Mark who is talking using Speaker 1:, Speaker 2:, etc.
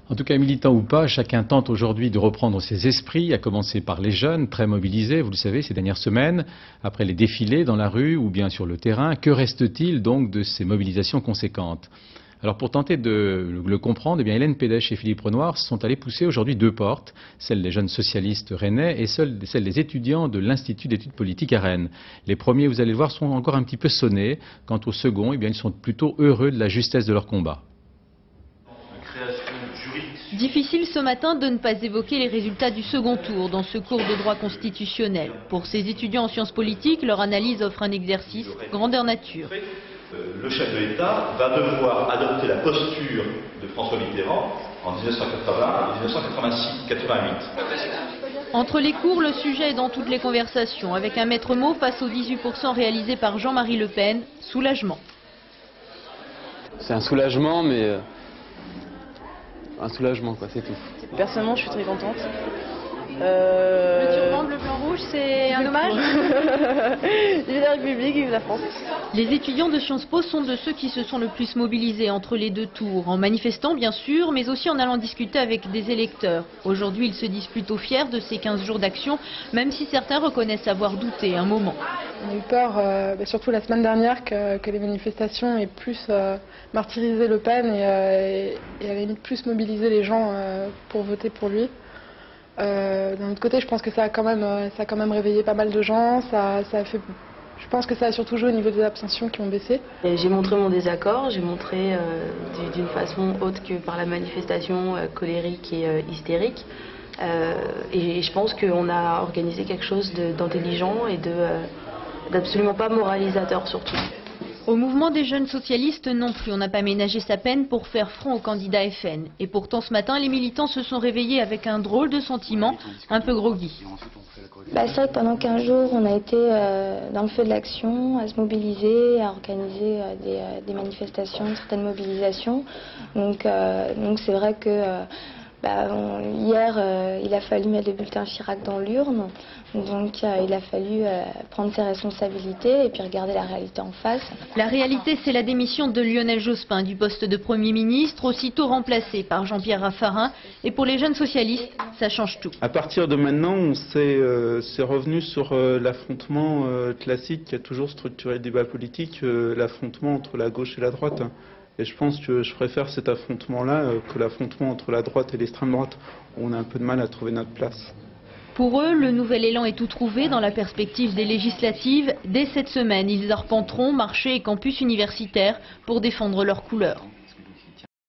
Speaker 1: En tout cas, militant ou pas, chacun tente aujourd'hui de reprendre ses esprits, à commencer par les jeunes, très mobilisés, vous le savez, ces dernières semaines, après les défilés dans la rue ou bien sur le terrain. Que reste-t-il donc de ces mobilisations conséquentes ? Alors pour tenter de le comprendre, eh bien, Hélène Pédèche et Philippe Renoir sont allés pousser aujourd'hui deux portes, celle des jeunes socialistes rennais et celle des étudiants de l'Institut d'études politiques à Rennes. Les premiers, vous allez le voir, sont encore un petit peu sonnés. Quant aux seconds, eh bien, ils sont plutôt heureux de la justesse de leur combat.
Speaker 2: Difficile ce matin de ne pas évoquer les résultats du second tour dans ce cours de droit constitutionnel. Pour ces étudiants en sciences politiques, leur analyse offre un exercice grandeur nature.
Speaker 3: Le chef de l'État va devoir adopter la posture de François Mitterrand en 1980 et 1988.
Speaker 2: Entre les cours, le sujet est dans toutes les conversations, avec un maître mot face aux 18% réalisés par Jean-Marie Le Pen, soulagement.
Speaker 4: C'est un soulagement, mais un soulagement, quoi, c'est tout.
Speaker 5: Personnellement, je suis très contente.
Speaker 6: Le turban bleu, blanc, rouge, c'est un hommage.
Speaker 5: Vive la République, vive la France.
Speaker 2: Les étudiants de Sciences Po sont de ceux qui se sont le plus mobilisés entre les deux tours, en manifestant bien sûr, mais aussi en allant discuter avec des électeurs. Aujourd'hui, ils se disent plutôt fiers de ces 15 jours d'action, même si certains reconnaissent avoir douté un moment.
Speaker 7: On a eu peur, surtout la semaine dernière, que les manifestations aient plus martyrisé Le Pen et à la limite plus mobilisé les gens pour voter pour lui. D'un autre côté, je pense que ça a quand même réveillé pas mal de gens. Je pense que ça a surtout joué au niveau des abstentions qui ont baissé.
Speaker 5: J'ai montré mon désaccord, j'ai montré d'une façon autre que par la manifestation colérique et hystérique. Et je pense qu'on a organisé quelque chose d'intelligent et d'absolument pas moralisateur surtout.
Speaker 2: Au mouvement des jeunes socialistes non plus, on n'a pas ménagé sa peine pour faire front au candidat FN. Et pourtant ce matin, les militants se sont réveillés avec un drôle de sentiment, un peu groggy.
Speaker 8: C'est vrai que pendant 15 jours, on a été dans le feu de l'action, à se mobiliser, à organiser des manifestations, certaines mobilisations. Donc c'est vrai que hier, il a fallu mettre le bulletin Chirac dans l'urne. Donc il a fallu prendre ses responsabilités et puis regarder la réalité en face.
Speaker 2: La réalité, c'est la démission de Lionel Jospin du poste de Premier ministre, aussitôt remplacé par Jean-Pierre Raffarin. Et pour les jeunes socialistes, ça change tout.
Speaker 9: À partir de maintenant, on s'est revenu sur l'affrontement classique qui a toujours structuré le débat politique, l'affrontement entre la gauche et la droite. Et je pense que je préfère cet affrontement-là que l'affrontement entre la droite et l'extrême droite, où on a un peu de mal à trouver notre place.
Speaker 2: Pour eux, le nouvel élan est tout trouvé dans la perspective des législatives. Dès cette semaine, ils arpenteront marchés et campus universitaires pour défendre leurs couleurs.